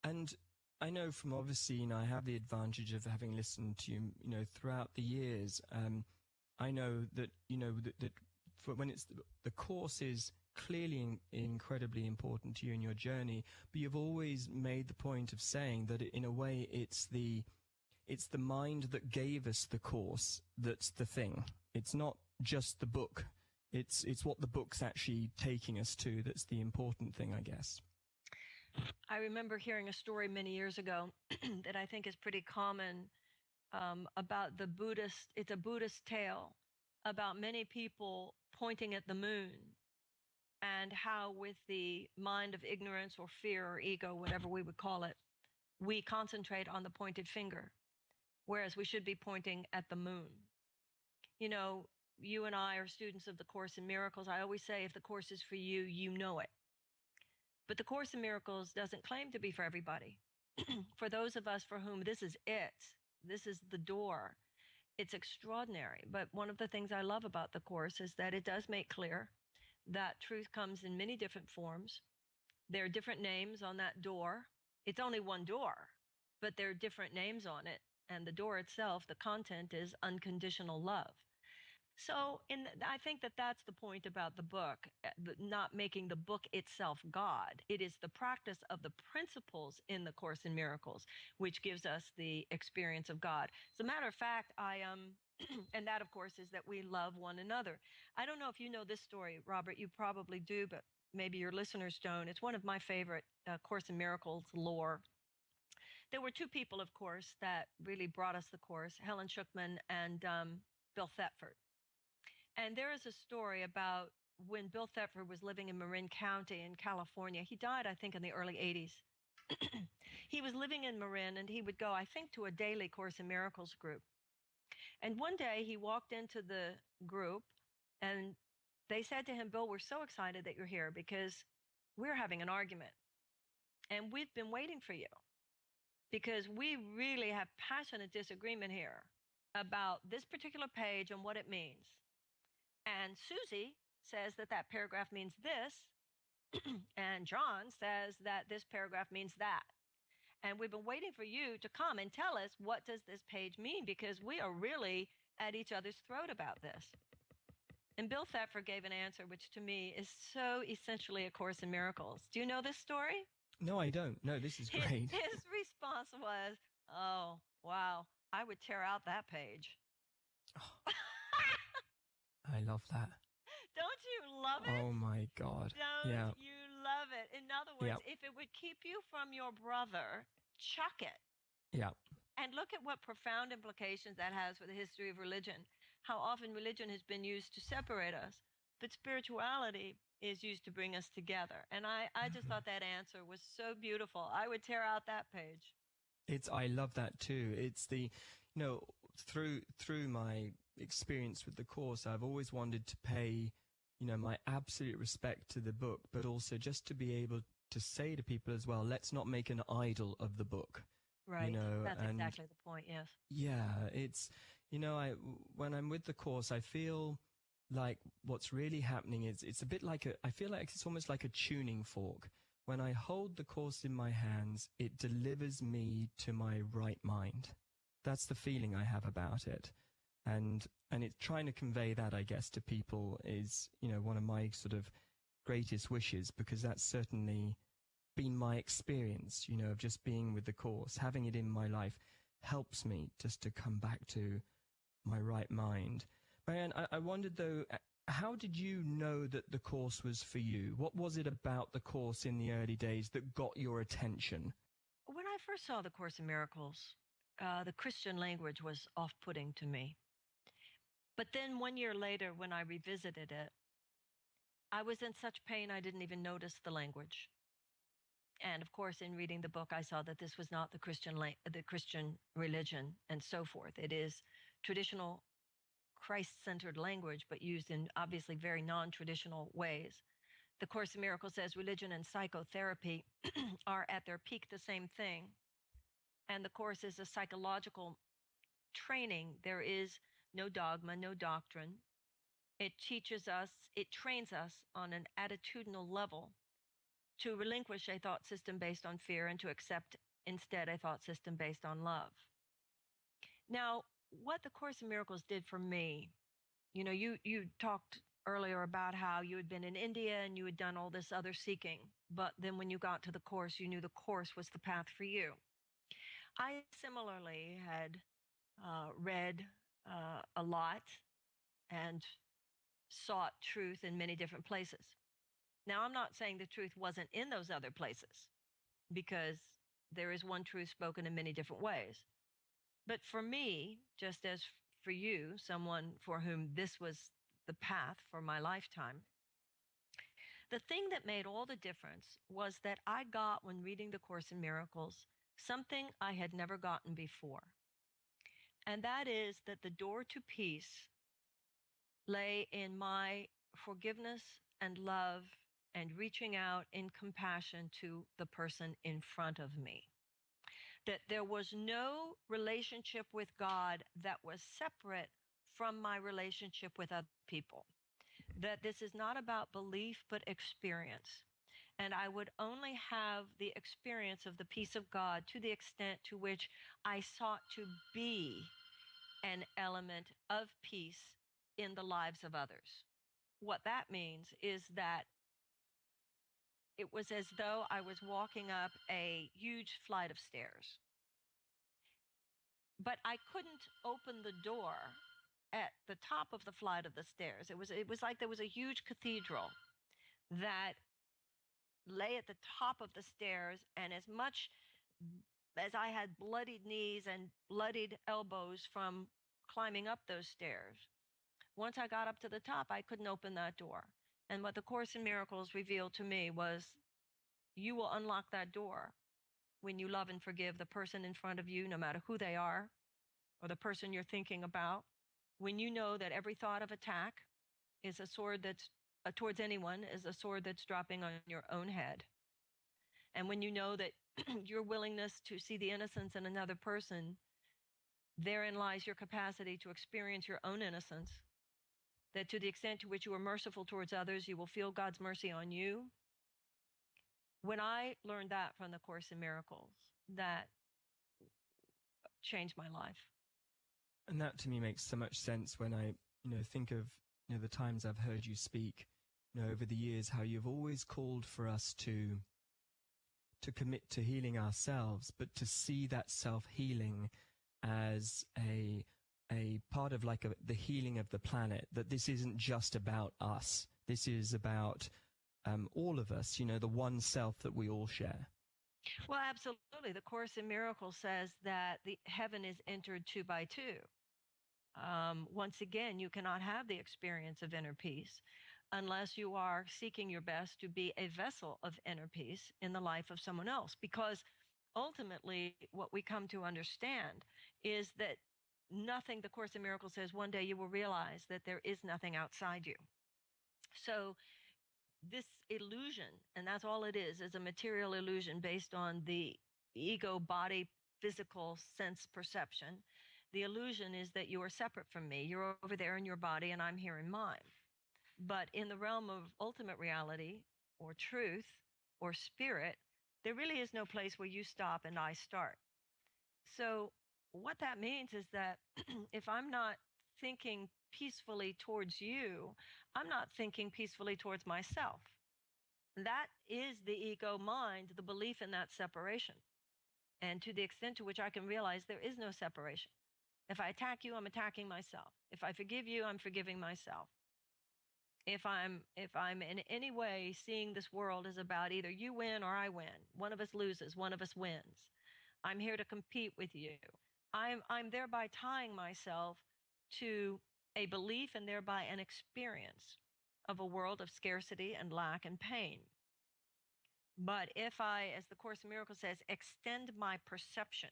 And I know from obviously, I have the advantage of having listened to you, throughout the years. I know that, that for when it's the course is clearly incredibly important to you in your journey, but you've always made the point of saying that in a way it's the mind that gave us the course that's the thing. It's not just the book. It's what the book's actually taking us to that's the important thing, I guess. I remember hearing a story many years ago that I think is pretty common about the Buddhist. It's a Buddhist tale about many people pointing at the moon, and how with the mind of ignorance or fear or ego, whatever we would call it, we concentrate on the pointed finger, whereas we should be pointing at the moon. You and I are students of the Course in Miracles. I always say, if the Course is for you, you know it. But the Course in Miracles doesn't claim to be for everybody. For those of us for whom this is it, this is the door, it's extraordinary. But one of the things I love about the Course is that it does make clear that truth comes in many different forms. There are different names on that door. It's only one door, but there are different names on it. And the door itself, the content, is unconditional love. So I think that that's the point about the book, not making the book itself God. It is the practice of the principles in the Course in Miracles, which gives us the experience of God. As a matter of fact, and that, of course, is that we love one another. I don't know if you know this story, Robert. You probably do, but maybe your listeners don't. It's one of my favorite Course in Miracles lore. There were two people, of course, that really brought us the Course, Helen Schucman and Bill Thetford. And there is a story about when Bill Thetford was living in Marin County in California. He died, I think, in the early 80s. He was living in Marin, and he would go, I think, to a daily Course in Miracles group. And one day he walked into the group, and they said to him, Bill, we're so excited that you're here because we're having an argument. And we've been waiting for you because we really have passionate disagreement here about this particular page and what it means. And Susie says that that paragraph means this, and John says that this paragraph means that. And we've been waiting for you to come and tell us, what does this page mean? Because we are really at each other's throat about this. And Bill Thetford gave an answer, which to me is so essentially A Course in Miracles. Do you know this story? No, I don't. No, this is great. His response was, oh, wow, I would tear out that page. Oh. I love that. Don't you love it? Oh my God. Don't you love it? In other words, if it would keep you from your brother, chuck it. Yeah. And look at what profound implications that has for the history of religion. How often religion has been used to separate us, but spirituality is used to bring us together. And I just thought that answer was so beautiful. I would tear out that page. I love that too. It's the, through my experience with the Course, I've always wanted to pay, my absolute respect to the book, but also just to be able to say to people as well, let's not make an idol of the book. Right. That's exactly the point. Yes. Yeah. It's, when I'm with the Course, I feel like what's really happening is it's a bit like I feel like it's almost like a tuning fork. When I hold the Course in my hands, it delivers me to my right mind. That's the feeling I have about it. And it's trying to convey that, I guess, to people is, one of my sort of greatest wishes, because that's certainly been my experience, of just being with the Course. Having it in my life helps me just to come back to my right mind. Marianne, I wondered, though, how did you know that the Course was for you? What was it about the Course in the early days that got your attention? When I first saw the Course in Miracles, the Christian language was off-putting to me. But then 1 year later, when I revisited it, I was in such pain I didn't even notice the language. And of course, in reading the book, I saw that this was not the Christian religion and so forth. It is traditional Christ-centered language, but used in obviously very non-traditional ways. The Course in Miracles says religion and psychotherapy are at their peak the same thing. And the Course is a psychological training. There is no dogma, no doctrine. It teaches us, it trains us on an attitudinal level to relinquish a thought system based on fear and to accept instead a thought system based on love. Now, what the Course in Miracles did for me, you talked earlier about how you had been in India and you had done all this other seeking, but then when you got to the Course, you knew the Course was the path for you. I similarly had read a lot and sought truth in many different places. Now, I'm not saying the truth wasn't in those other places, because there is one truth spoken in many different ways. But for me, just as for you, someone for whom this was the path for my lifetime, the thing that made all the difference was that I got, when reading the Course in Miracles, something I had never gotten before. And that is that the door to peace lay in my forgiveness and love and reaching out in compassion to the person in front of me. That there was no relationship with God that was separate from my relationship with other people. That this is not about belief, but experience. And I would only have the experience of the peace of God to the extent to which I sought to be an element of peace in the lives of others. What that means is that it was as though I was walking up a huge flight of stairs. But I couldn't open the door at the top of the flight of the stairs. It was like there was a huge cathedral that lay at the top of the stairs, and as much as I had bloodied knees and bloodied elbows from climbing up those stairs, once I got up to the top, I couldn't open that door. And what the Course in Miracles revealed to me was, you will unlock that door when you love and forgive the person in front of you, no matter who they are, or the person you're thinking about. When you know that every thought of attack is a sword that's towards anyone is a sword that's dropping on your own head. And when you know that your willingness to see the innocence in another person, therein lies your capacity to experience your own innocence. That to the extent to which you are merciful towards others, you will feel God's mercy on you. When I learned that from the Course in Miracles, that changed my life. And that to me makes so much sense when I, think of, the times I've heard you speak, over the years, how you've always called for us to commit to healing ourselves, but to see that self-healing as a part of the healing of the planet, that this isn't just about us. This is about all of us, the one self that we all share. Well, absolutely. The Course in Miracles says that the heaven is entered 2 by 2. Once again, you cannot have the experience of inner peace unless you are seeking your best to be a vessel of inner peace in the life of someone else. Because ultimately, what we come to understand is that nothing, the Course in Miracles says, one day you will realize that there is nothing outside you. So this illusion, and that's all it is a material illusion based on the ego, body, physical sense perception. The illusion is that you are separate from me. You're over there in your body and I'm here in mine. But in the realm of ultimate reality or truth or spirit, there really is no place where you stop and I start. So what that means is that if I'm not thinking peacefully towards you, I'm not thinking peacefully towards myself. That is the ego mind, the belief in that separation. And to the extent to which I can realize there is no separation. If I attack you, I'm attacking myself. If I forgive you, I'm forgiving myself. If I'm in any way seeing this world as about either you win or I win, one of us loses, one of us wins. I'm here to compete with you. I'm thereby tying myself to a belief and thereby an experience of a world of scarcity and lack and pain. But if I, as the Course in Miracles says, extend my perception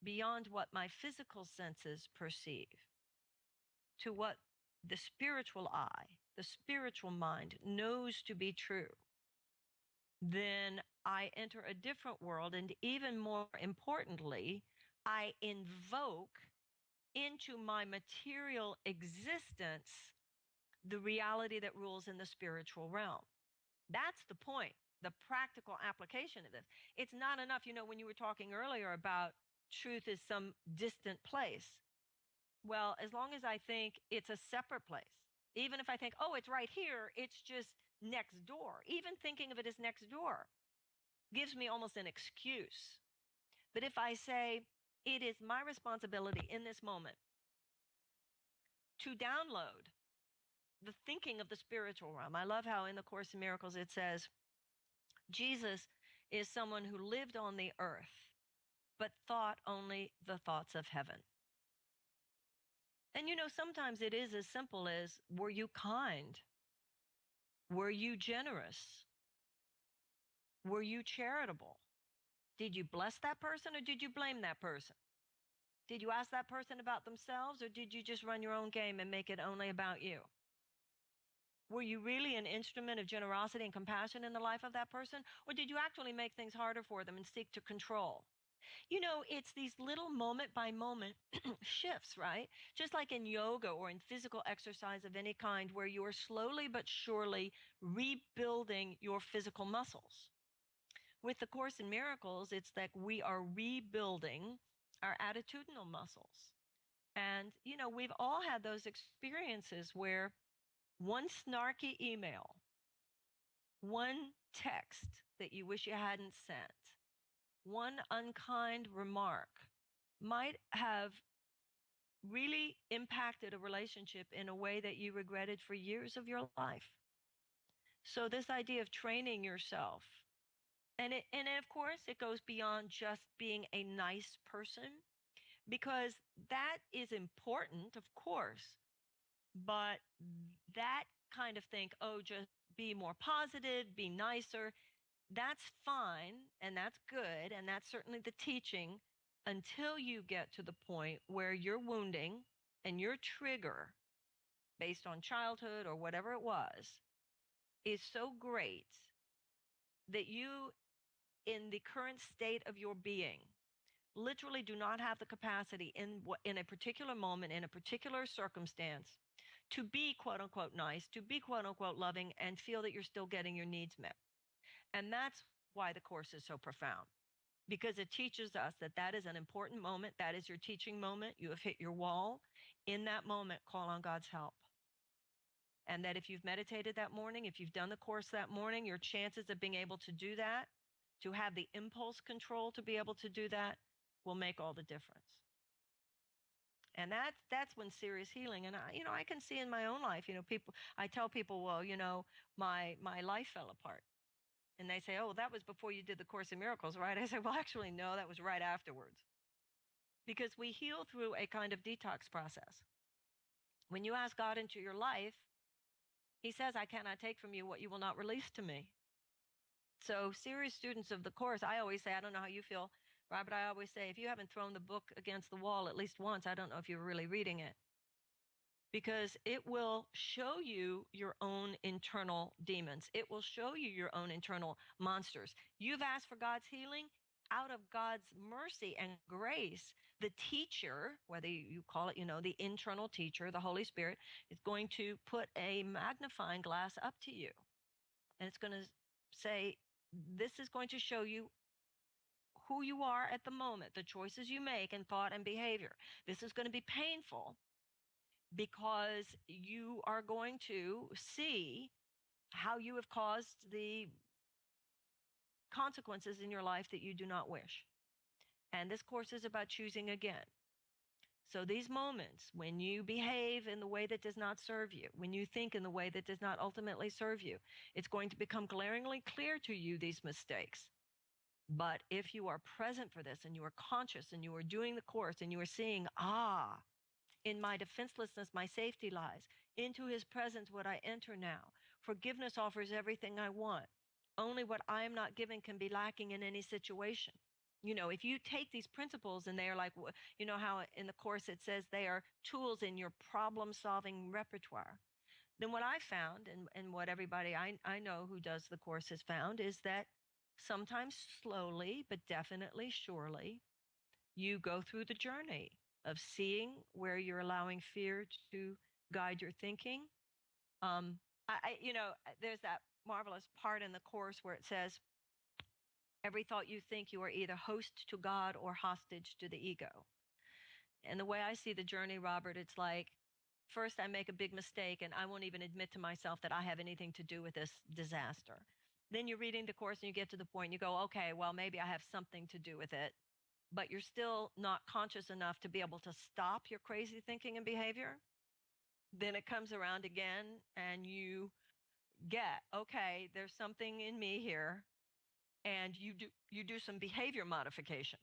beyond what my physical senses perceive to what the spiritual eye, the spiritual mind knows to be true, then I enter a different world. And even more importantly, I invoke into my material existence the reality that rules in the spiritual realm. That's the point. the practical application of this. It's not enough, when you were talking earlier about truth is some distant place. Well, as long as I think it's a separate place, even if I think, oh, it's right here, it's just next door, even thinking of it as next door gives me almost an excuse. But if I say, it is my responsibility in this moment to download the thinking of the spiritual realm. I love how in the Course in Miracles it says, Jesus is someone who lived on the earth, but thought only the thoughts of heaven. And sometimes it is as simple as, were you kind? Were you generous? Were you charitable? Did you bless that person or did you blame that person? Did you ask that person about themselves or did you just run your own game and make it only about you? Were you really an instrument of generosity and compassion in the life of that person? Or did you actually make things harder for them and seek to control? It's these little moment by moment shifts, right? Just like in yoga or in physical exercise of any kind, where you are slowly but surely rebuilding your physical muscles. With the Course in Miracles, it's that we are rebuilding our attitudinal muscles. And, we've all had those experiences where one snarky email, one text that you wish you hadn't sent, one unkind remark might have really impacted a relationship in a way that you regretted for years of your life. So this idea of training yourself, and of course it goes beyond just being a nice person, because that is important, of course, but that kind of think, oh, just be more positive, be nicer, that's fine and that's good, and that's certainly the teaching, until you get to the point where your wounding and your trigger based on childhood or whatever it was is so great that you, in the current state of your being, literally do not have the capacity in a particular moment, in a particular circumstance, to be quote unquote nice, to be quote unquote loving, and feel that you're still getting your needs met. And that's why the Course is so profound, because it teaches us that that is an important moment. That is your teaching moment. You have hit your wall. In that moment, call on God's help. And that if you've meditated that morning, if you've done the Course that morning, your chances of being able to do that, to have the impulse control to be able to do that, will make all the difference. And that's when serious healing. And I can see in my own life, people, I tell people, well, my life fell apart. And they say, oh, that was before you did the Course in Miracles, right? I say, well, actually, no, that was right afterwards. Because we heal through a kind of detox process. When you ask God into your life, he says, I cannot take from you what you will not release to me. So serious students of the Course, I always say, I don't know how you feel, Robert, I always say, if you haven't thrown the book against the wall at least once, I don't know if you're really reading it. Because it will show you your own internal demons. It will show you your own internal monsters. You've asked for God's healing. Out of God's mercy and grace, the teacher, whether you call it, the internal teacher, the Holy Spirit, is going to put a magnifying glass up to you. And it's going to say, this is going to show you who you are at the moment, the choices you make in thought and behavior. This is going to be painful, because you are going to see how you have caused the consequences in your life that you do not wish. And this Course is about choosing again. So these moments when you behave in the way that does not serve you, when you think in the way that does not ultimately serve you, it's going to become glaringly clear to you, these mistakes. But if you are present for this and you are conscious and you are doing the Course and you are seeing, in my defenselessness, my safety lies. Into his presence would I enter now. Forgiveness offers everything I want. Only what I am not given can be lacking in any situation. If you take these principles and they are like, how in the Course it says they are tools in your problem-solving repertoire, then what I found, and what everybody I know who does the Course has found, is that sometimes slowly, but definitely surely, you go through the journey of seeing where you're allowing fear to guide your thinking. There's that marvelous part in the Course where it says, every thought you think, you are either host to God or hostage to the ego. And the way I see the journey, Robert, it's like, first I make a big mistake and I won't even admit to myself that I have anything to do with this disaster. Then you're reading the Course and you get to the point, you go, okay, well, maybe I have something to do with it, but you're still not conscious enough to be able to stop your crazy thinking and behavior. Then it comes around again and you get, okay, there's something in me here, and you do some behavior modification.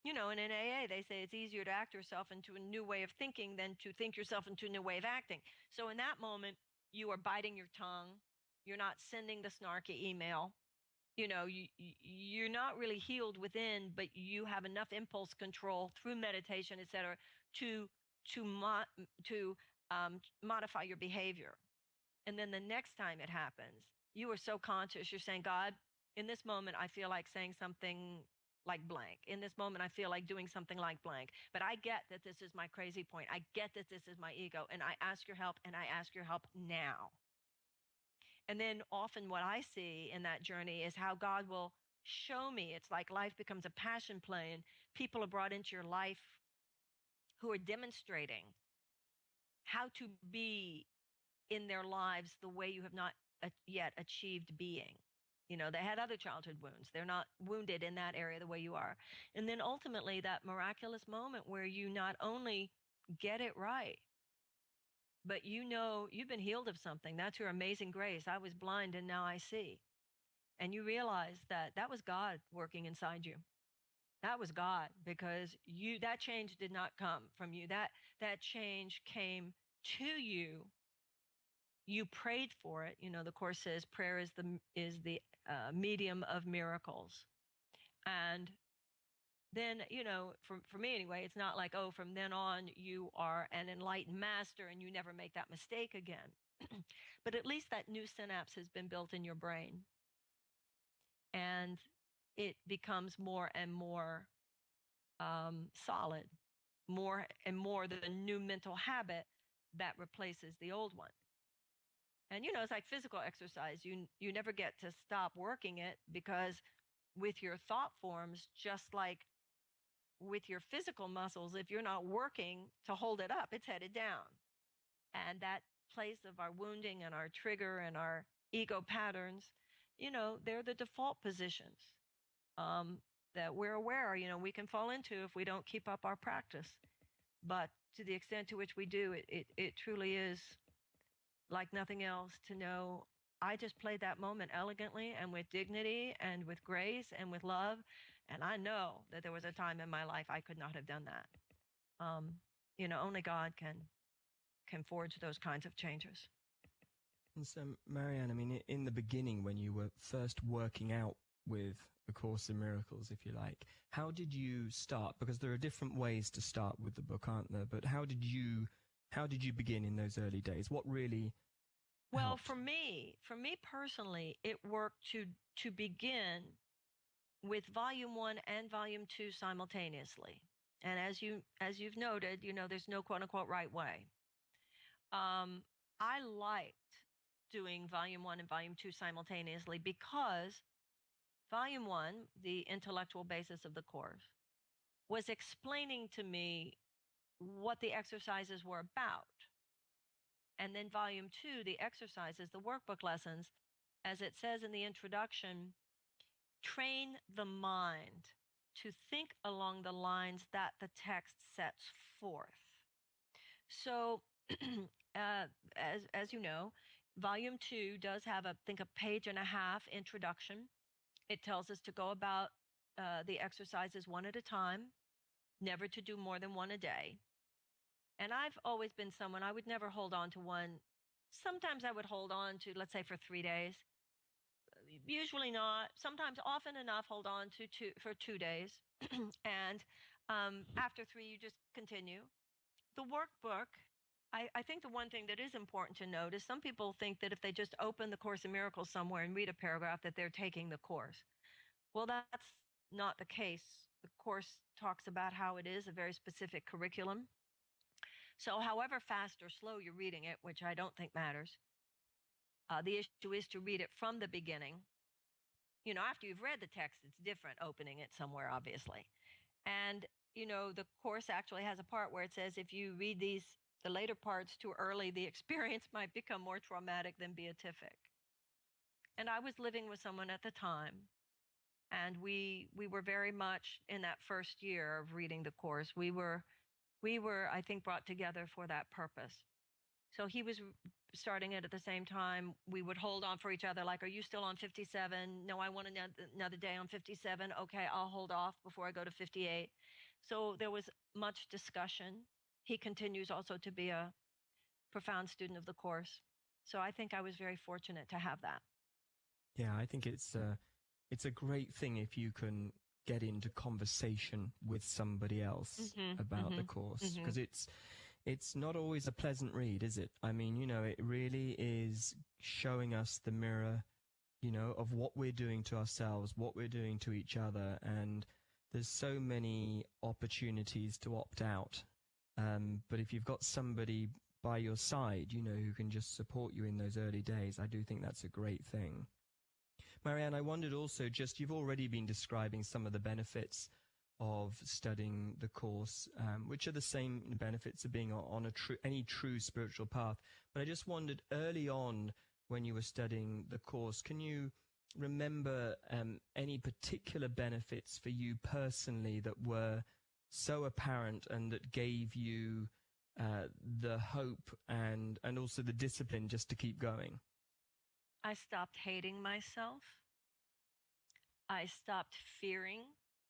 You know, and in AA, they say it's easier to act yourself into a new way of thinking than to think yourself into a new way of acting. So in that moment, you are biting your tongue. You're not sending the snarky email. You know, you're not really healed within, but you have enough impulse control through meditation, et cetera, to modify your behavior. And then the next time it happens, you are so conscious, you're saying, God, in this moment, I feel like saying something like blank. In this moment, I feel like doing something like blank. But I get that this is my crazy point. I get that this is my ego. And I ask your help, and I ask your help now. And then often what I see in that journey is how God will show me. It's like life becomes a passion play, and people are brought into your life who are demonstrating how to be in their lives the way you have not yet achieved being. You know, they had other childhood wounds. They're not wounded in that area the way you are. And then ultimately that miraculous moment where you not only get it right, but you know you've been healed of something. That's your amazing grace. I was blind and now I see. And you realize that that was God working inside you. That was God, because that change did not come from you. That change came to you. You prayed for it. You know, the Course says prayer is the medium of miracles. And then, you know, for me anyway, it's not like, oh, from then on you are an enlightened master and you never make that mistake again. But at least that new synapse has been built in your brain, and it becomes more and more solid, more and more the new mental habit that replaces the old one. And, you know, it's like physical exercise. You never get to stop working it, because with your thought forms, just like with your physical muscles, if you're not working to hold it up, it's headed down. And that place of our wounding and our trigger and our ego patterns, you know, they're the default positions that we're aware, you know, we can fall into if we don't keep up our practice. But to the extent to which we do, it truly is like nothing else to know I just played that moment elegantly and with dignity and with grace and with love. And I know that there was a time in my life I could not have done that. You know, only God can forge those kinds of changes. And so, Marianne, I mean, in the beginning, when you were first working out with A Course in Miracles, if you like, how did you start? Because there are different ways to start with the book, aren't there? But how did you begin in those early days? What really Well, helped? for me personally, it worked to begin with volume 1 and volume 2 simultaneously. And as you've noted, you know, there's no quote unquote right way. I liked doing volume 1 and volume 2 simultaneously because volume 1, the intellectual basis of the Course, was explaining to me what the exercises were about. And then volume 2, the exercises, the workbook lessons, as it says in the introduction, train the mind to think along the lines that the text sets forth. So, as you know, volume 2 does have a page and a half introduction. It tells us to go about the exercises one at a time, never to do more than one a day. And I've always been someone, I would never hold on to one. Sometimes I would hold on to, let's say, for 3 days. Usually not. Sometimes, often enough, hold on to for 2 days. And after 3, you just continue. The workbook, I think the one thing that is important to note is some people think that if they just open the Course in Miracles somewhere and read a paragraph, that they're taking the Course. Well, that's not the case. The Course talks about how it is a very specific curriculum. So however fast or slow you're reading it, which I don't think matters, The issue is to read it from the beginning. After you've read the text, it's different opening it somewhere, obviously. And, the Course actually has a part where it says if you read the later parts too early, the experience might become more traumatic than beatific. And I was living with someone at the time, and we were very much in that first year of reading the Course. We were, I think, brought together for that purpose. So he was starting it at the same time. We would hold on for each other, like, are you still on 57? No, I want another day on 57. Okay, I'll hold off before I go to 58. So there was much discussion. He continues also to be a profound student of the Course. So I think I was very fortunate to have that. Yeah, I think it's a great thing if you can get into conversation with somebody else about the Course, because it's not always a pleasant read, is it? I mean, it really is showing us the mirror, of what we're doing to ourselves, what we're doing to each other, and there's so many opportunities to opt out. But if you've got somebody by your side, who can just support you in those early days, I do think that's a great thing. Marianne, I wondered also, you've already been describing some of the benefits of studying the Course, which are the same benefits of being on any true spiritual path. But I just wondered, early on when you were studying the Course, can you remember any particular benefits for you personally that were so apparent and that gave you the hope and also the discipline just to keep going? I stopped hating myself. I stopped fearing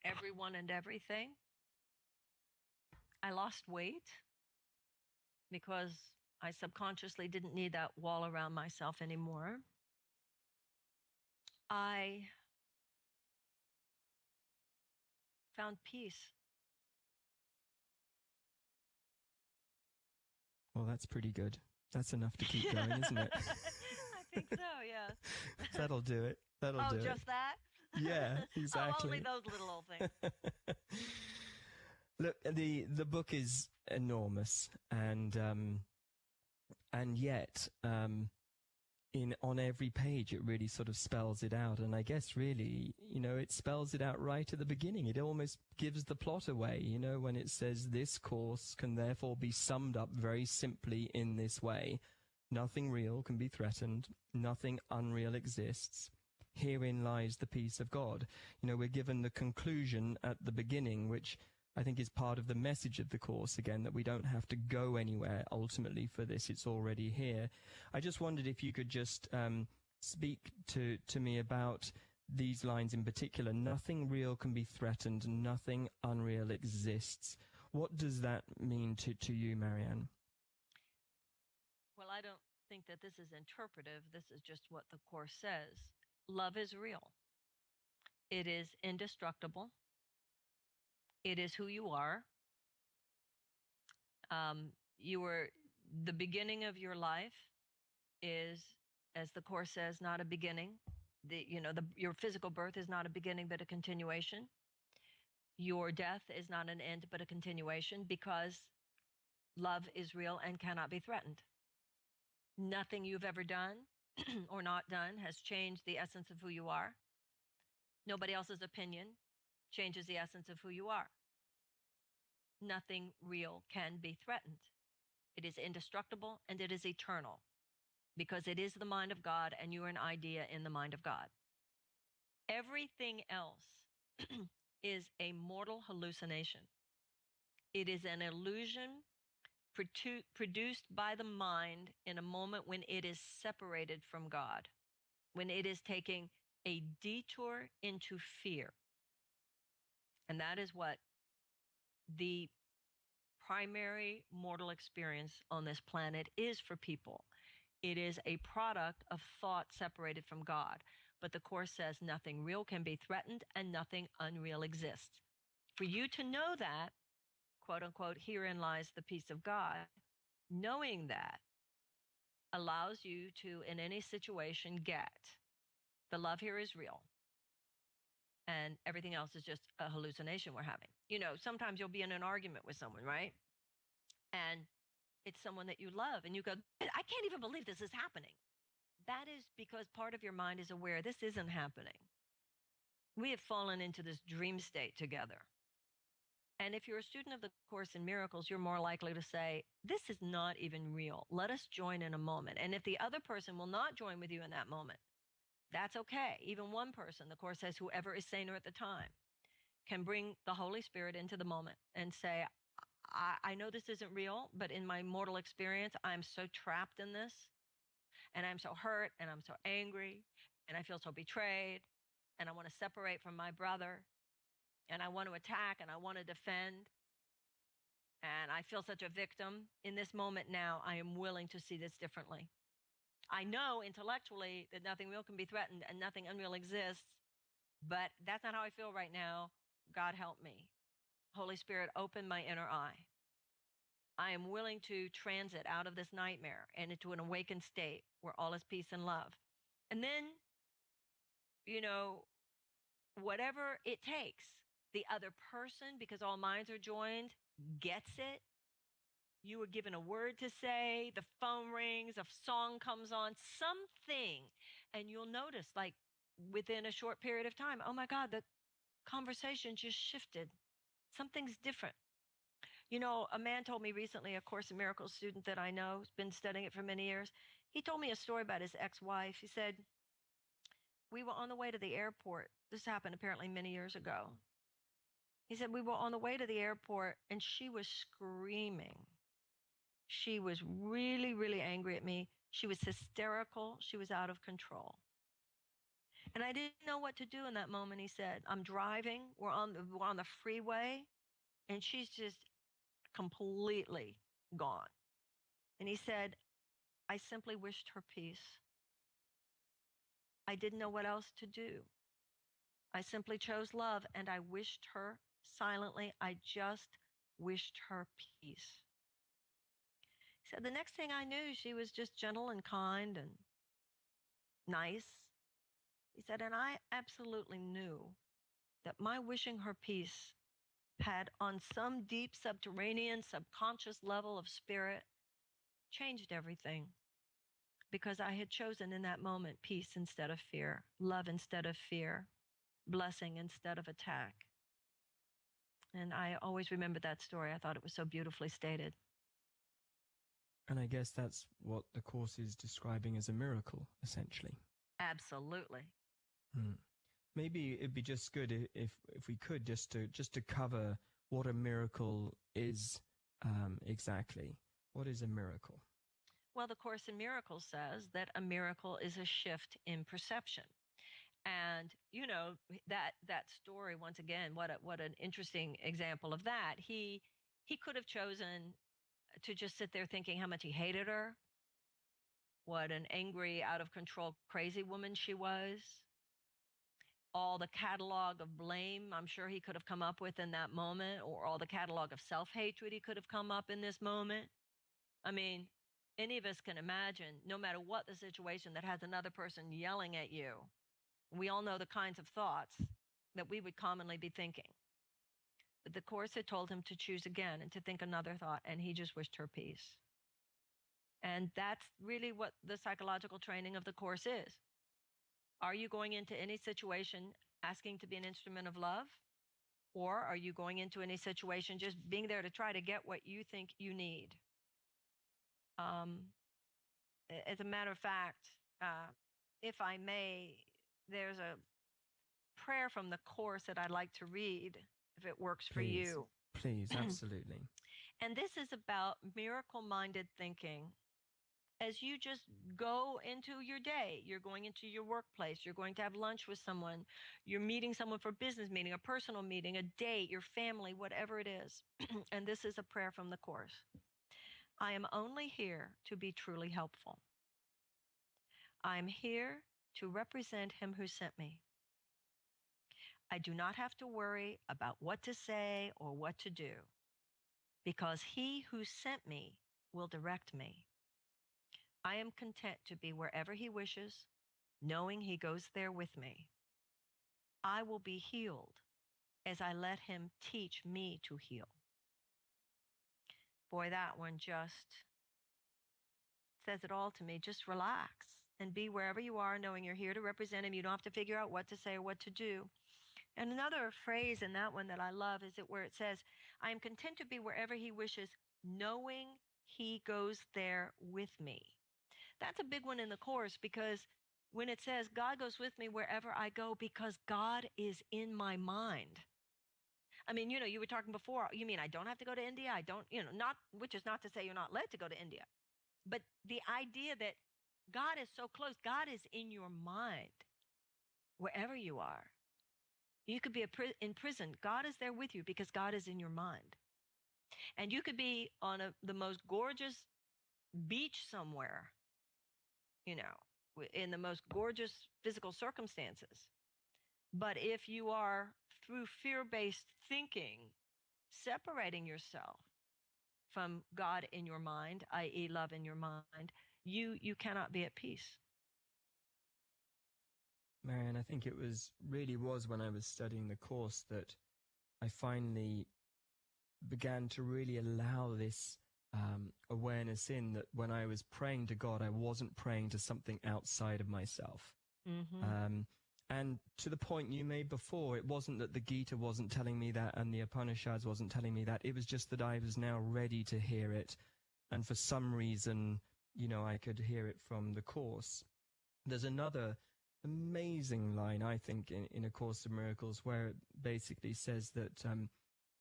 everyone and everything. I lost weight because I subconsciously didn't need that wall around myself anymore. I found peace. Well, that's pretty good. That's enough to keep going, isn't it? I think so, yeah. That'll do it. That'll do it. Oh, just that? Yeah, exactly. Only those little old things. Look, the book is enormous, and yet, on every page, it really sort of spells it out. And I guess really, it spells it out right at the beginning. It almost gives the plot away, when it says this course can therefore be summed up very simply in this way. Nothing real can be threatened. Nothing unreal exists. Herein lies the peace of God. We're given the conclusion at the beginning, which I think is part of the message of the Course, again, that we don't have to go anywhere ultimately for this. It's already here. I just wondered if you could just speak to me about these lines in particular. Nothing real can be threatened. Nothing unreal exists. What does that mean to you, Marianne? Well, I don't think that this is interpretive. This is just what the Course says. Love is real. It is indestructible. It is who you are. The beginning of your life is, as the Course says, not a beginning. Your physical birth is not a beginning, but a continuation. Your death is not an end, but a continuation, because love is real and cannot be threatened. Nothing you've ever done or not done has changed the essence of who you are. Nobody else's opinion changes the essence of who you are. Nothing real can be threatened. It is indestructible and it is eternal, because it is the mind of God and you are an idea in the mind of God. Everything else is a mortal hallucination. It is an illusion produced by the mind in a moment when it is separated from God, when it is taking a detour into fear. And that is what the primary mortal experience on this planet is for people. It is a product of thought separated from God. But the Course says nothing real can be threatened and nothing unreal exists. For you to know that, quote unquote, herein lies the peace of God, knowing that allows you to, in any situation, get the love here is real. And everything else is just a hallucination we're having. Sometimes you'll be in an argument with someone, right? And it's someone that you love, and you go, I can't even believe this is happening. that is because part of your mind is aware this isn't happening. We have fallen into this dream state together. And if you're a student of the Course in Miracles, you're more likely to say, this is not even real. Let us join in a moment. And if the other person will not join with you in that moment, that's okay. Even one person, the Course says, whoever is saner at the time, can bring the Holy Spirit into the moment and say, I know this isn't real, but in my mortal experience, I'm so trapped in this, and I'm so hurt, and I'm so angry, and I feel so betrayed, and I want to separate from my brother, and I want to attack, and I want to defend, and I feel such a victim. In this moment now, I am willing to see this differently. I know intellectually that nothing real can be threatened and nothing unreal exists, but that's not how I feel right now. God help me. Holy Spirit, open my inner eye. I am willing to transit out of this nightmare and into an awakened state where all is peace and love. And then, whatever it takes, the other person, because all minds are joined, gets it. You were given a word to say, the phone rings, a song comes on, something, and you'll notice, like, within a short period of time, oh my God, the conversation just shifted. Something's different. A man told me recently, a Course in Miracles student that I know, who's been studying it for many years, he told me a story about his ex-wife. He said, we were on the way to the airport. This happened apparently many years ago. He said, we were on the way to the airport and she was screaming. She was really, really angry at me. She was hysterical. She was out of control. And I didn't know what to do in that moment. He said, I'm driving. We're on the freeway, and she's just completely gone. And he said, I simply wished her peace. I didn't know what else to do. I simply chose love, and I wished her silently. I just wished her peace. He said, the next thing I knew, she was just gentle and kind and nice. He said, and I absolutely knew that my wishing her peace had, on some deep subterranean, subconscious level of spirit, changed everything. Because I had chosen in that moment peace instead of fear, love instead of fear, blessing instead of attack. And I always remember that story. I thought it was so beautifully stated. And I guess that's what the Course is describing as a miracle, essentially. Absolutely. Maybe it'd be just good if we could just to cover what a miracle is exactly. What is a miracle? Well, the Course in Miracles says that a miracle is a shift in perception. And that story, once again, what an interesting example of that. He could have chosen to just sit there thinking how much he hated her, what an angry, out of control, crazy woman she was, all the catalog of blame I'm sure he could have come up with in that moment, or all the catalog of self-hatred he could have come up in this moment. I mean, any of us can imagine, no matter what the situation that has another person yelling at you, we all know the kinds of thoughts that we would commonly be thinking. But the Course had told him to choose again and to think another thought, and he just wished her peace. And that's really what the psychological training of the Course is. Are you going into any situation asking to be an instrument of love? Or are you going into any situation just being there to try to get what you think you need? As a matter of fact, if I may, there's a prayer from the Course that I'd like to read, if it works for you. Please, absolutely. And this is about miracle-minded thinking. As you just go into your day, you're going into your workplace, you're going to have lunch with someone, you're meeting someone for a business meeting, a personal meeting, a date, your family, whatever it is. And this is a prayer from the Course. I am only here to be truly helpful. I'm here to represent him who sent me. I do not have to worry about what to say or what to do, because he who sent me will direct me. I am content to be wherever he wishes, knowing he goes there with me. I will be healed as I let him teach me to heal. Boy, that one just says it all to me. Just relax. and be wherever you are, knowing you're here to represent him. You don't have to figure out what to say or what to do. And another phrase in that one that I love is it where it says, I am content to be wherever he wishes, knowing he goes there with me. That's a big one in the Course, because when it says God goes with me wherever I go, because God is in my mind. I mean, you were talking before, you mean I don't have to go to India? I don't, not, which is not to say you're not led to go to India, but the idea that God is so close, God is in your mind wherever you are. You could be in prison. God is there with you because God is in your mind. And you could be on the most gorgeous beach somewhere, in the most gorgeous physical circumstances. But if you are, through fear-based thinking, separating yourself from God in your mind, i.e. love in your mind, you cannot be at peace. Marianne, I think it really was when I was studying the Course that I finally began to really allow this awareness in, that when I was praying to God, I wasn't praying to something outside of myself. Mm-hmm. And to the point you made before, it wasn't that the Gita wasn't telling me that and the Upanishads wasn't telling me that. It was just that I was now ready to hear it. And for some reason, I could hear it from the Course. There's another amazing line, I think, in A Course of Miracles, where it basically says that,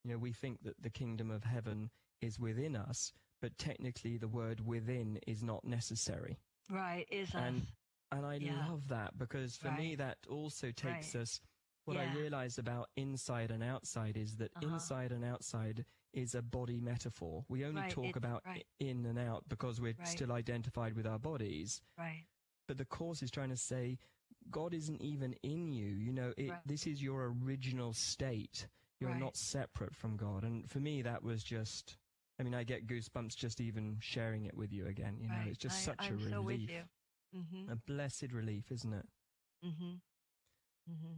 we think that the kingdom of heaven is within us, but technically the word within is not necessary. Right, is and, us. And I love that, because for me that also takes us, what I realize about inside and outside is that inside and outside is a body metaphor. We only talk about in and out because we're still identified with our bodies. Right. But the Course is trying to say, God isn't even in you. This is your original state. You're not separate from God. And for me, that was just, I get goosebumps just even sharing it with you again. It's just such a relief. I'm so with you. Mm-hmm. A blessed relief, isn't it? Mm-hmm. Mm-hmm.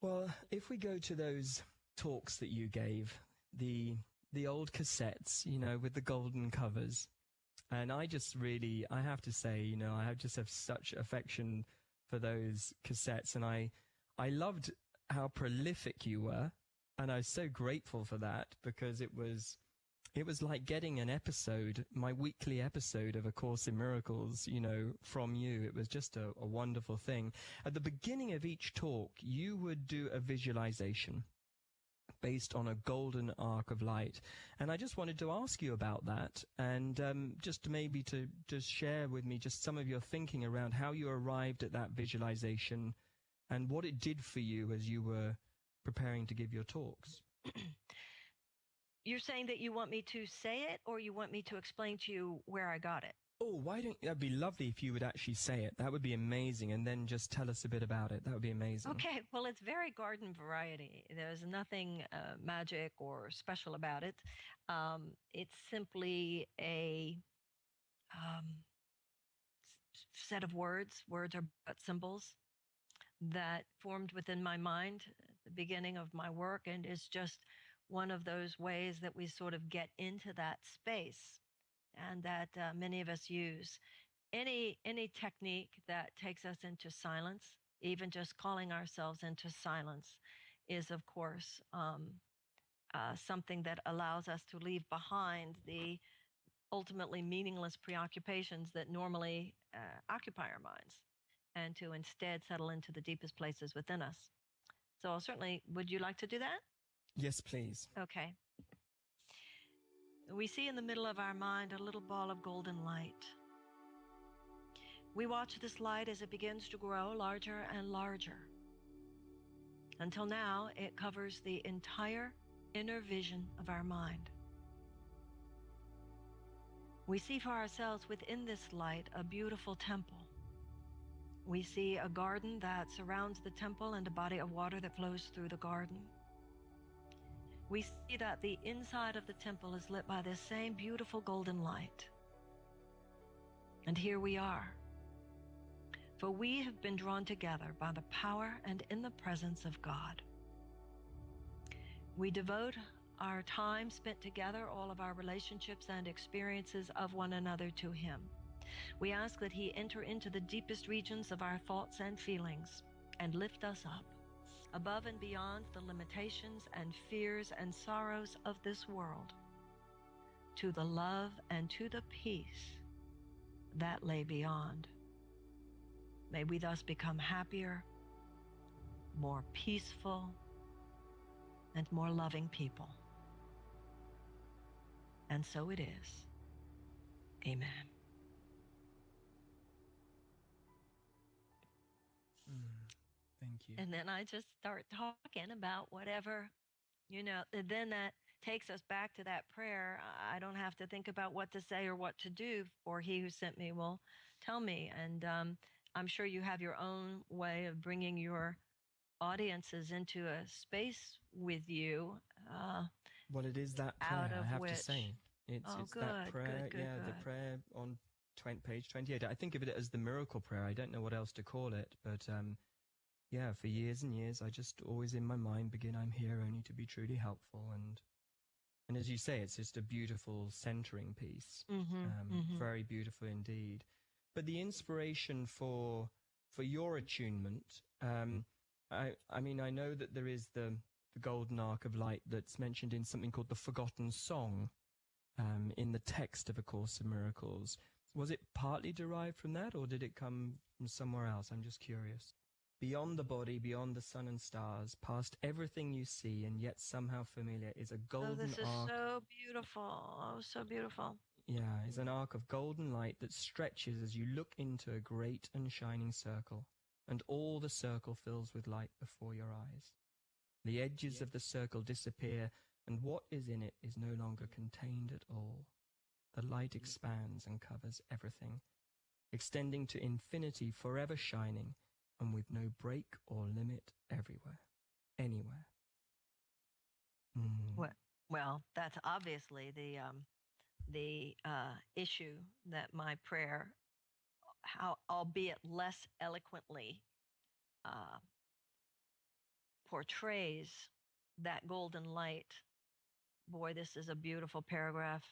Well, if we go to those talks that you gave, the old cassettes, with the golden covers, and I have to say, I just have such affection for those cassettes, and I loved how prolific you were, and I was so grateful for that, because it was like getting an episode, my weekly episode of A Course in Miracles, from you. It was just a wonderful thing. At the beginning of each talk, you would do a visualization based on a golden arc of light. And I just wanted to ask you about that, and just maybe to just share with me just some of your thinking around how you arrived at that visualization and what it did for you as you were preparing to give your talks. You're saying that you want me to say it, or you want me to explain to you where I got it? Oh, that'd be lovely if you would actually say it. That would be amazing. And then just tell us a bit about it. That would be amazing. Okay. Well, it's very garden variety. There's nothing magic or special about it. It's simply a set of words. Words are but symbols that formed within my mind at the beginning of my work, and is just one of those ways that we sort of get into that space, and that many of us use. Any technique that takes us into silence, even just calling ourselves into silence, is of course something that allows us to leave behind the ultimately meaningless preoccupations that normally occupy our minds, and to instead settle into the deepest places within us. So certainly, would you like to do that? Yes, please. Okay. We see in the middle of our mind a little ball of golden light. We watch this light as it begins to grow larger and larger, until now it covers the entire inner vision of our mind. We see for ourselves within this light a beautiful temple. We see a garden that surrounds the temple and a body of water that flows through the garden. We see that the inside of the temple is lit by this same beautiful golden light. And here we are. For we have been drawn together by the power and in the presence of God. We devote our time spent together, all of our relationships and experiences of one another, to Him. We ask that He enter into the deepest regions of our thoughts and feelings and lift us up, above and beyond the limitations and fears and sorrows of this world, to the love and to the peace that lay beyond. May we thus become happier, more peaceful, and more loving people. And so it is. Amen. Thank you. And then I just start talking about whatever, then that takes us back to that prayer. I don't have to think about what to say or what to do, for He who sent me will tell me. And I'm sure you have your own way of bringing your audiences into a space with you. Well, it is that prayer, I have to say. It's good, that prayer, good. The prayer on page 28. I think of it as the miracle prayer. I don't know what else to call it, but for years and years, I just always in my mind begin, I'm here only to be truly helpful. And as you say, it's just a beautiful centering piece, very beautiful indeed. But the inspiration for your attunement, I mean, I know that there is the golden arc of light that's mentioned in something called the Forgotten Song in the text of A Course in Miracles. Was it partly derived from that, or did it come from somewhere else? I'm just curious. Beyond the body, beyond the sun and stars, past everything you see and yet somehow familiar, is a golden arc. This is so beautiful. Oh, so beautiful. Yeah, is an arc of golden light that stretches as you look into a great and shining circle, and all the circle fills with light before your eyes. The edges of the circle disappear, and what is in it is no longer contained at all. The light expands and covers everything, extending to infinity, forever shining, and with no break or limit everywhere, anywhere. Well, that's obviously the issue that my prayer, how albeit less eloquently, portrays that golden light. Boy, this is a beautiful paragraph.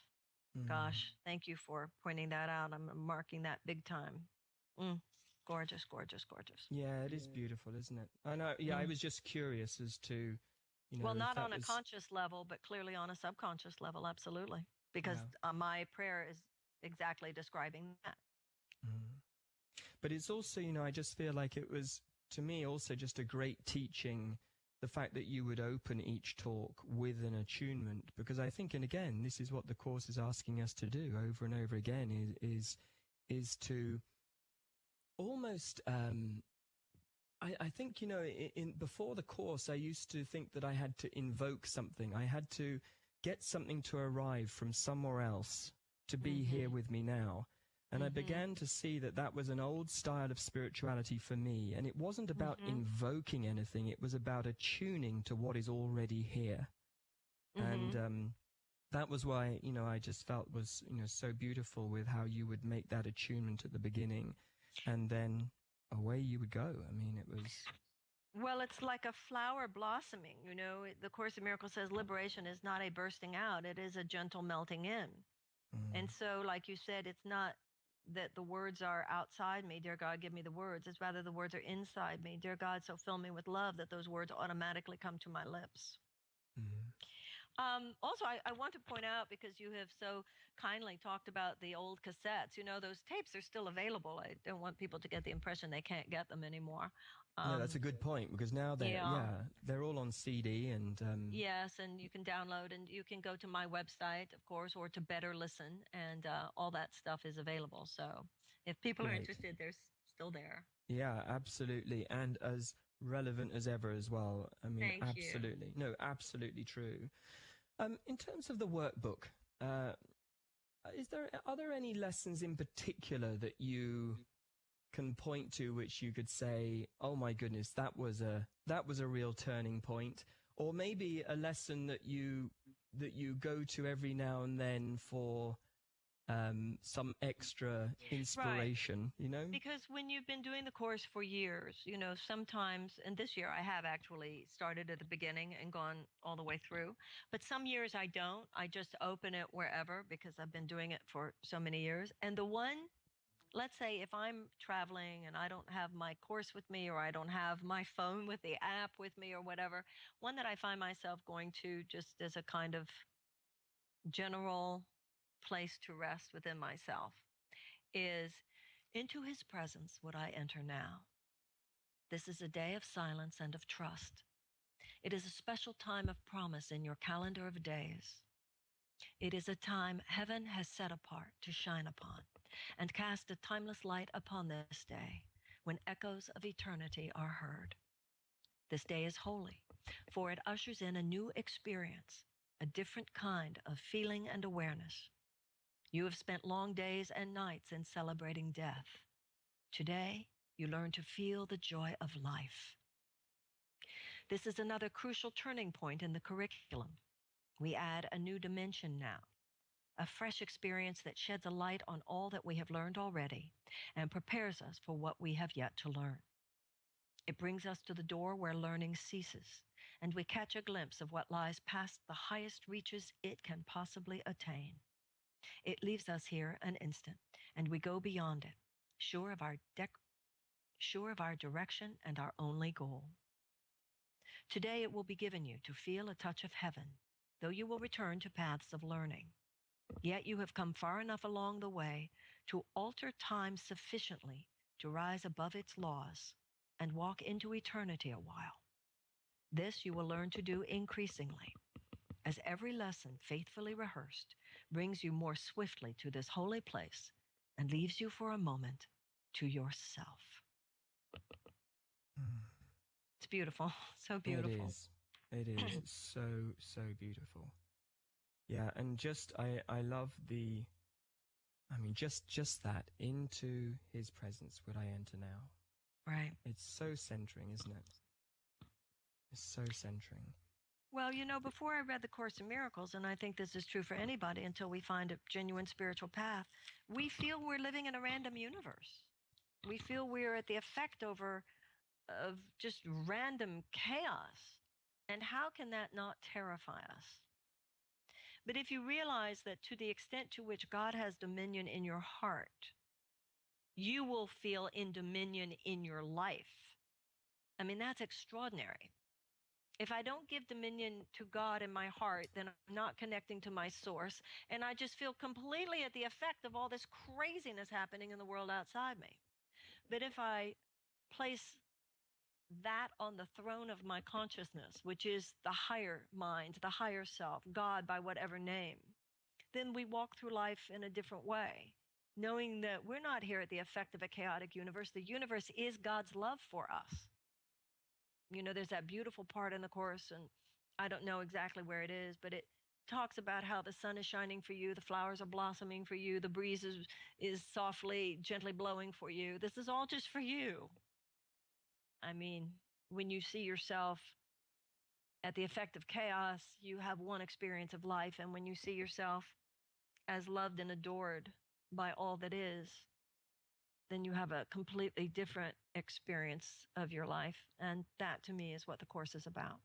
Gosh, thank you for pointing that out. I'm marking that big time. Gorgeous, gorgeous, gorgeous. Yeah, it is beautiful, isn't it? I know. Yeah, I was just curious as to, well, not on a conscious level, but clearly on a subconscious level, absolutely. Because my prayer is exactly describing that. But it's also, I just feel like it was, to me, also just a great teaching, the fact that you would open each talk with an attunement, because I think, and again, this is what the Course is asking us to do over and over again, is to almost, I think, before the Course, I used to think that I had to invoke something. I had to get something to arrive from somewhere else to be here with me now. And I began to see that that was an old style of spirituality for me. And it wasn't about invoking anything. It was about attuning to what is already here. And that was why, I just felt was, so beautiful with how you would make that attunement at the beginning. And then away you would go. I mean, it was... Well, it's like a flower blossoming. The Course in Miracles says liberation is not a bursting out. It is a gentle melting in. And so, like you said, it's not that the words are outside me, dear God, give me the words. It's rather the words are inside me. Dear God, so fill me with love that those words automatically come to my lips. Also, I want to point out, because you have so kindly talked about the old cassettes, those tapes are still available. I don't want people to get the impression they can't get them anymore. No, that's a good point, because now they're all on CD and... Yes, and you can download, and you can go to my website, of course, or to Better Listen, and all that stuff is available. So if people are interested, they're still there. Yeah, absolutely. And as relevant as ever as well. I mean, Thank absolutely. You. No, absolutely true. In terms of the workbook, are there any lessons in particular that you can point to which you could say, oh my goodness, that was a real turning point? Or maybe a lesson that you go to every now and then for some extra inspiration, Right. Because when you've been doing the Course for years, sometimes, and this year I have actually started at the beginning and gone all the way through, but some years I don't. I just open it wherever because I've been doing it for so many years. And the one let's say if I'm traveling and I don't have my course with me, or I don't have my phone with the app with me or whatever, one that I find myself going to just as a kind of general place to rest within myself is, into his presence would I enter now. This is a day of silence and of trust. It is a special time of promise in your calendar of days. It is a time heaven has set apart to shine upon and cast a timeless light upon this day when echoes of eternity are heard. This day is holy, for it ushers in a new experience, a different kind of feeling and awareness. You have spent long days and nights in celebrating death. Today, you learn to feel the joy of life. This is another crucial turning point in the curriculum. We add a new dimension now, a fresh experience that sheds a light on all that we have learned already and prepares us for what we have yet to learn. It brings us to the door where learning ceases, and we catch a glimpse of what lies past the highest reaches it can possibly attain. It leaves us here an instant, and we go beyond it, sure of our direction and our only goal. Today it will be given you to feel a touch of heaven, though you will return to paths of learning. Yet you have come far enough along the way to alter time sufficiently to rise above its laws and walk into eternity a while. This you will learn to do increasingly, as every lesson faithfully rehearsed brings you more swiftly to this holy place and leaves you for a moment to yourself. It's beautiful, so beautiful. It is so, so beautiful. Yeah, and just, I love just that, into his presence would I enter now. Right. It's so centering, isn't it? It's so centering. Well, before I read the Course in Miracles, and I think this is true for anybody until we find a genuine spiritual path, we feel we're living in a random universe. We feel we're at the effect of just random chaos. And how can that not terrify us? But if you realize that to the extent to which God has dominion in your heart, you will feel in dominion in your life. I mean, that's extraordinary. If I don't give dominion to God in my heart, then I'm not connecting to my source, and I just feel completely at the effect of all this craziness happening in the world outside me. But if I place that on the throne of my consciousness, which is the higher mind, the higher self, God by whatever name, then we walk through life in a different way, knowing that we're not here at the effect of a chaotic universe. The universe is God's love for us. There's that beautiful part in the Course, and I don't know exactly where it is, but it talks about how the sun is shining for you, the flowers are blossoming for you, the breeze is softly, gently blowing for you. This is all just for you. I mean, when you see yourself at the effect of chaos, you have one experience of life. And when you see yourself as loved and adored by all that is, then you have a completely different experience of your life. And that, to me, is what the Course is about.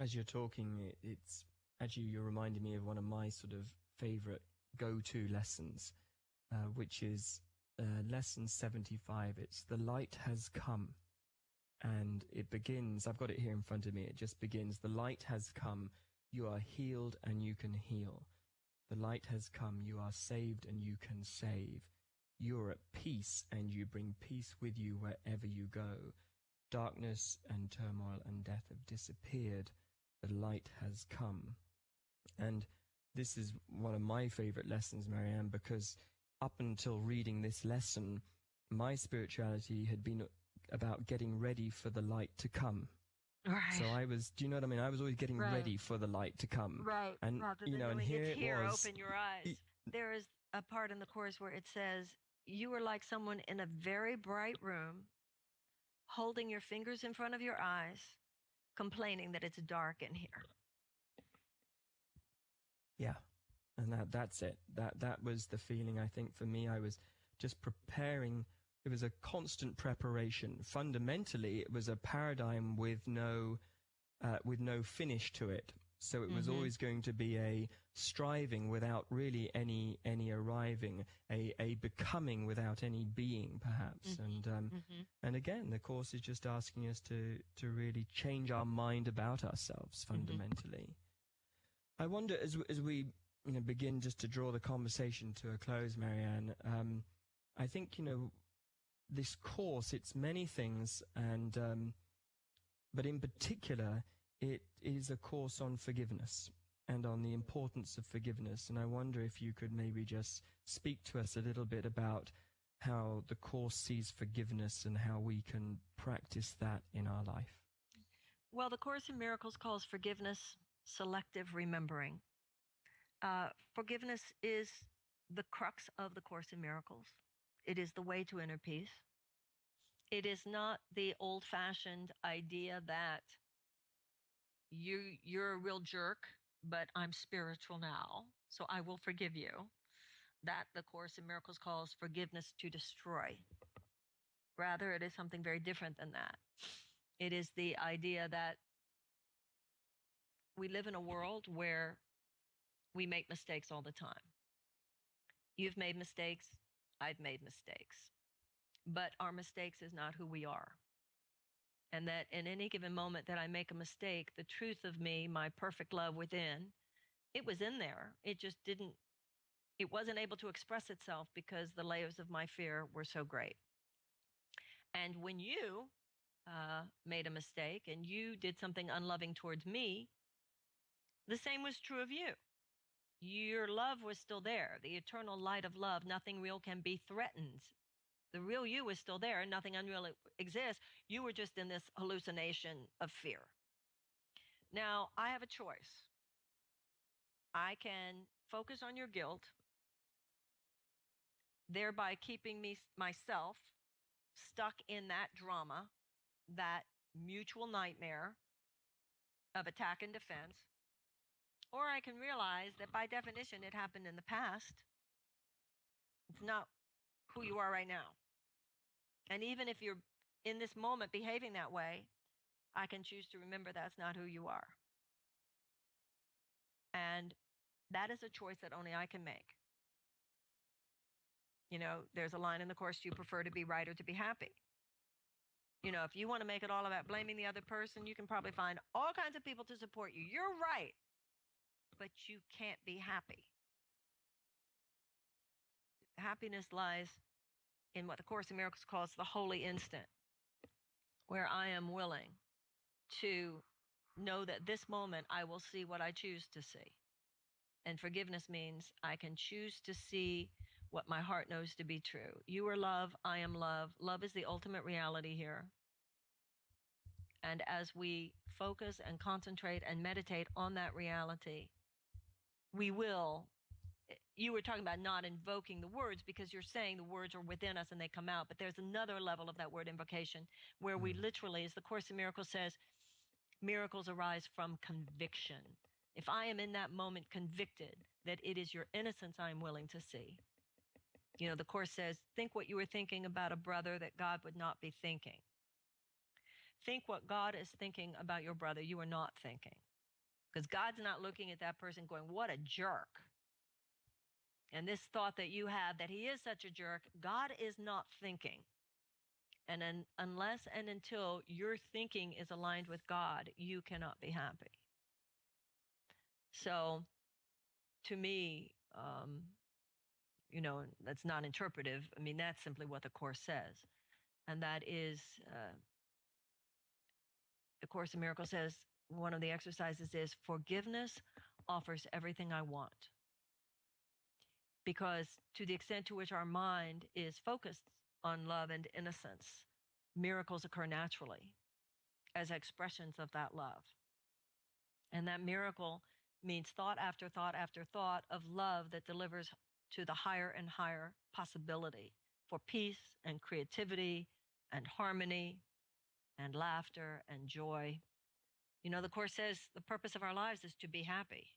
As you're talking, it's actually, you're reminding me of one of my sort of favorite go-to lessons, which is lesson 75. It's "The light has come." And it begins, I've got it here in front of me, it just begins, "The light has come, you are healed and you can heal. The light has come, you are saved and you can save. You're at peace and you bring peace with you wherever you go. Darkness and turmoil and death have disappeared. The light has come." And this is one of my favorite lessons, Marianne, because up until reading this lesson, my spirituality had been about getting ready for the light to come. Right. So I was, do you know what I mean? I was always getting ready for the light to come. Right. And, Rather than and knowing here it's it here, was. open your eyes. There is a part in the Course where it says, you are like someone in a very bright room, holding your fingers in front of your eyes, complaining that it's dark in here. Yeah. And that's it. That was the feeling, I think, for me. I was just preparing. It was a constant preparation. Fundamentally, it was a paradigm with no finish to it. So it was always going to be a striving without really any arriving, a becoming without any being, perhaps. And again, the Course is just asking us to really change our mind about ourselves fundamentally. I wonder, as we begin just to draw the conversation to a close, Marianne, I think this Course, it's many things, and but in particular, it is a course on forgiveness and on the importance of forgiveness. And I wonder if you could maybe just speak to us a little bit about how the Course sees forgiveness and how we can practice that in our life. Well, the Course in Miracles calls forgiveness selective remembering. Forgiveness is the crux of the Course in Miracles. It is the way to inner peace. It is not the old-fashioned idea that you're a real jerk, but I'm spiritual now, so I will forgive you. That the Course in Miracles calls forgiveness to destroy. Rather, it is something very different than that. It is the idea that we live in a world where we make mistakes all the time. You've made mistakes, I've made mistakes. But our mistakes is not who we are. And that in any given moment that I make a mistake, the truth of me, my perfect love within, it was in there. It wasn't able to express itself because the layers of my fear were so great. And when you made a mistake and you did something unloving towards me, the same was true of you. Your love was still there. The eternal light of love, nothing real can be threatened. The real you is still there. Nothing unreal exists. You were just in this hallucination of fear. Now, I have a choice. I can focus on your guilt, thereby keeping myself stuck in that drama, that mutual nightmare of attack and defense. Or I can realize that by definition, it happened in the past. It's not who you are right now. And even if you're in this moment behaving that way, I can choose to remember that's not who you are. And that is a choice that only I can make. There's a line in the Course, do you prefer to be right or to be happy? If you want to make it all about blaming the other person, you can probably find all kinds of people to support you. You're right, but you can't be happy. Happiness lies in what the Course in Miracles calls the holy instant, where I am willing to know that this moment I will see what I choose to see. And forgiveness means I can choose to see what my heart knows to be true. You are love, I am love. Love is the ultimate reality here. And as we focus and concentrate and meditate on that reality, we will. You were talking about not invoking the words because you're saying the words are within us and they come out. But there's another level of that word invocation where we literally, as the Course in Miracles says, miracles arise from conviction. If I am in that moment convicted that it is your innocence I am willing to see. The Course says, think what you were thinking about a brother that God would not be thinking. Think what God is thinking about your brother you are not thinking. Because God's not looking at that person going, what a jerk. And this thought that you have that he is such a jerk, God is not thinking. And unless and until your thinking is aligned with God, you cannot be happy. So to me, that's not interpretive. I mean, that's simply what the Course says. And that is, the Course in Miracles says, one of the exercises is forgiveness offers everything I want. Because to the extent to which our mind is focused on love and innocence, miracles occur naturally as expressions of that love. And that miracle means thought after thought after thought of love that delivers to the higher and higher possibility for peace and creativity and harmony and laughter and joy. The Course says the purpose of our lives is to be happy.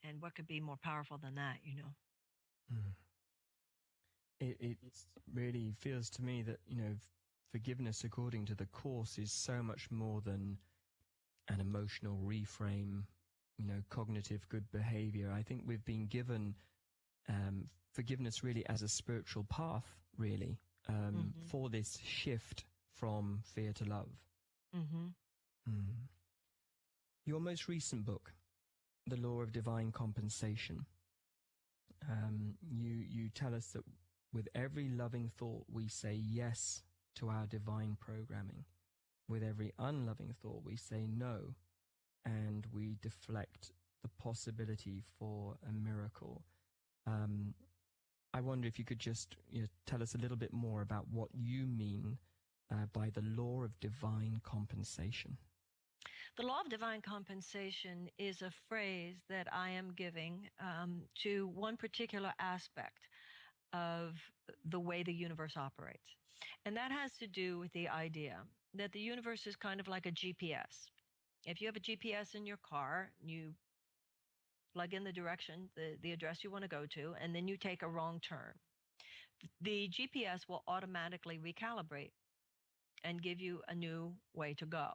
And what could be more powerful than that, It really feels to me that, forgiveness according to the Course is so much more than an emotional reframe, cognitive good behavior. I think we've been given forgiveness really as a spiritual path, really, for this shift from fear to love. Your most recent book, The Law of Divine Compensation, you tell us that with every loving thought we say yes to our divine programming. With every unloving thought we say no, and we deflect the possibility for a miracle. I wonder if you could just tell us a little bit more about what you mean by the law of divine compensation. The law of divine compensation is a phrase that I am giving to one particular aspect of the way the universe operates. And that has to do with the idea that the universe is kind of like a GPS. If you have a GPS in your car, you plug in the direction, the address you want to go to, and then you take a wrong turn. The GPS will automatically recalibrate and give you a new way to go.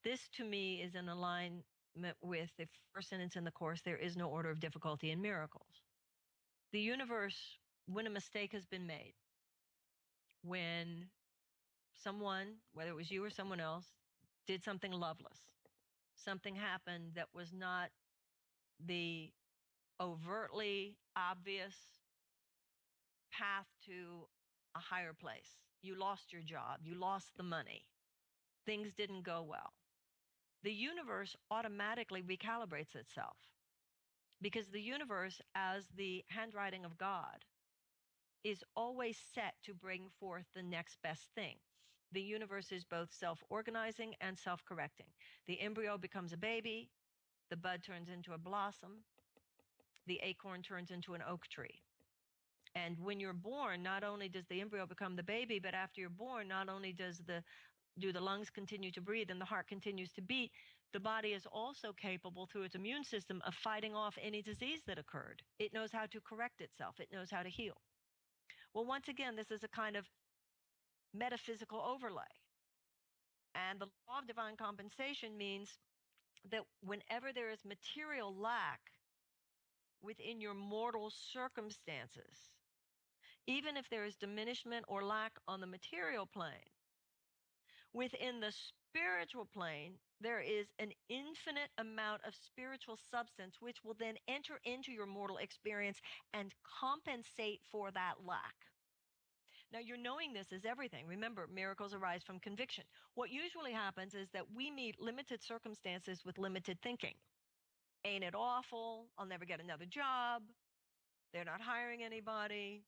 This, to me, is in alignment with the first sentence in the Course, there is no order of difficulty in miracles. The universe, when a mistake has been made, when someone, whether it was you or someone else, did something loveless, something happened that was not the overtly obvious path to a higher place. You lost your job, you lost the money, things didn't go well. The universe automatically recalibrates itself because the universe, as the handwriting of God, is always set to bring forth the next best thing. The universe is both self-organizing and self-correcting. The embryo becomes a baby, the bud turns into a blossom, the acorn turns into an oak tree. And when you're born, not only does the embryo become the baby, but after you're born, not only do the lungs continue to breathe and the heart continues to beat, the body is also capable through its immune system of fighting off any disease that occurred. It knows how to correct itself. It knows how to heal. Well, once again, this is a kind of metaphysical overlay. And the law of divine compensation means that whenever there is material lack within your mortal circumstances, even if there is diminishment or lack on the material plane, within the spiritual plane, there is an infinite amount of spiritual substance which will then enter into your mortal experience and compensate for that lack. Now, your knowingness is everything. Remember, miracles arise from conviction. What usually happens is that we meet limited circumstances with limited thinking. Ain't it awful? I'll never get another job. They're not hiring anybody.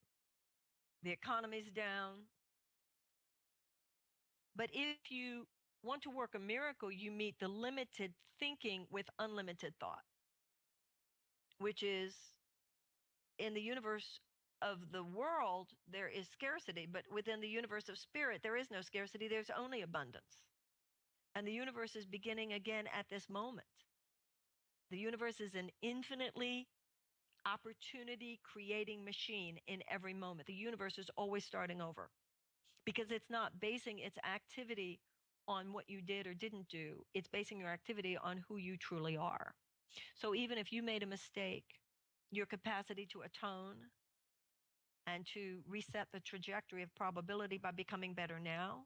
The economy's down. But if you want to work a miracle, you meet the limited thinking with unlimited thought, which is in the universe of the world, there is scarcity, but within the universe of spirit, there is no scarcity. There's only abundance. And the universe is beginning again at this moment. The universe is an infinitely opportunity creating machine in every moment. The universe is always starting over because it's not basing its activity on what you did or didn't do. It's basing your activity on who you truly are. So even if you made a mistake, your capacity to atone and to reset the trajectory of probability by becoming better now,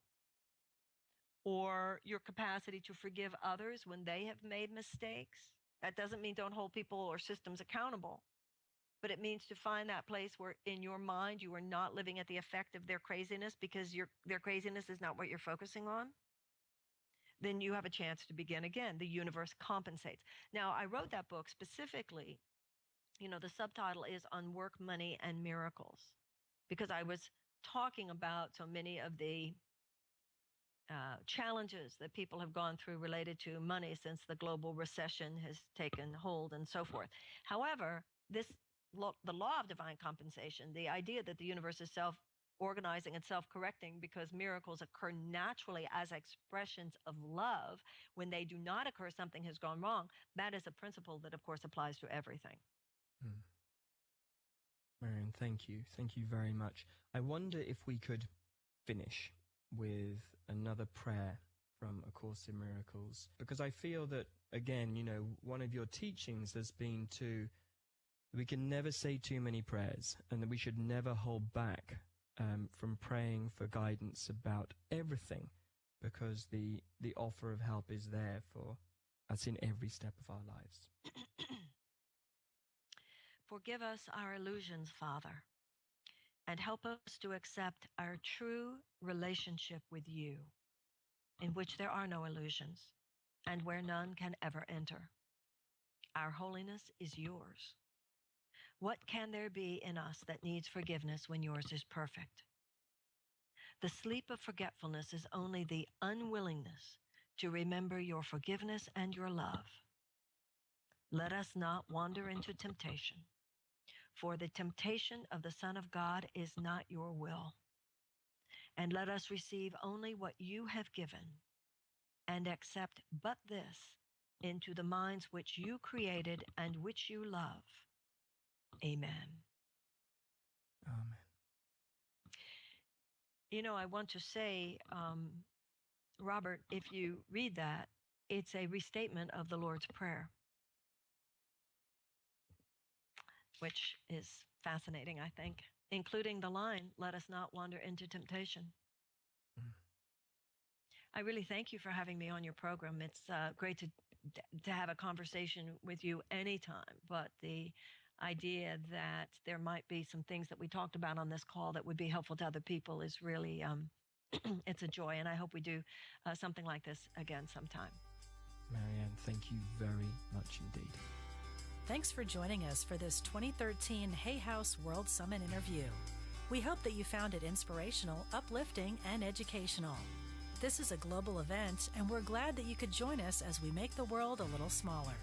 or your capacity to forgive others when they have made mistakes. That doesn't mean don't hold people or systems accountable, but it means to find that place where in your mind you are not living at the effect of their craziness because their craziness is not what you're focusing on. Then you have a chance to begin again. The universe compensates. Now, I wrote that book specifically, the subtitle is On Work, Money, and Miracles, because I was talking about so many of the challenges that people have gone through related to money since the global recession has taken hold and so forth. However, the law of divine compensation, the idea that the universe is self-organizing and self-correcting because miracles occur naturally as expressions of love. When they do not occur, something has gone wrong. That is a principle that, of course, applies to everything. Marianne, thank you. Thank you very much. I wonder if we could finish with another prayer from A Course in Miracles, because I feel that, again, one of your teachings has been we can never say too many prayers, and that we should never hold back from praying for guidance about everything, because the offer of help is there for us in every step of our lives. Forgive us our illusions, Father, and help us to accept our true relationship with you, in which there are no illusions and where none can ever enter. Our holiness is yours. What can there be in us that needs forgiveness when yours is perfect? The sleep of forgetfulness is only the unwillingness to remember your forgiveness and your love. Let us not wander into temptation, for the temptation of the Son of God is not your will. And let us receive only what you have given, and accept but this into the minds which you created and which you love. Amen. Amen. I want to say, Robert, if you read that, it's a restatement of the Lord's Prayer, which is fascinating, I think, including the line, let us not wander into temptation. I really thank you for having me on your program. It's great to have a conversation with you anytime, but the idea that there might be some things that we talked about on this call that would be helpful to other people is really, it's a joy, and I hope we do something like this again sometime. Marianne, thank you very much indeed. Thanks for joining us for this 2013 Hay House World Summit interview. We hope that you found it inspirational, uplifting, and educational. This is a global event, and we're glad that you could join us as we make the world a little smaller.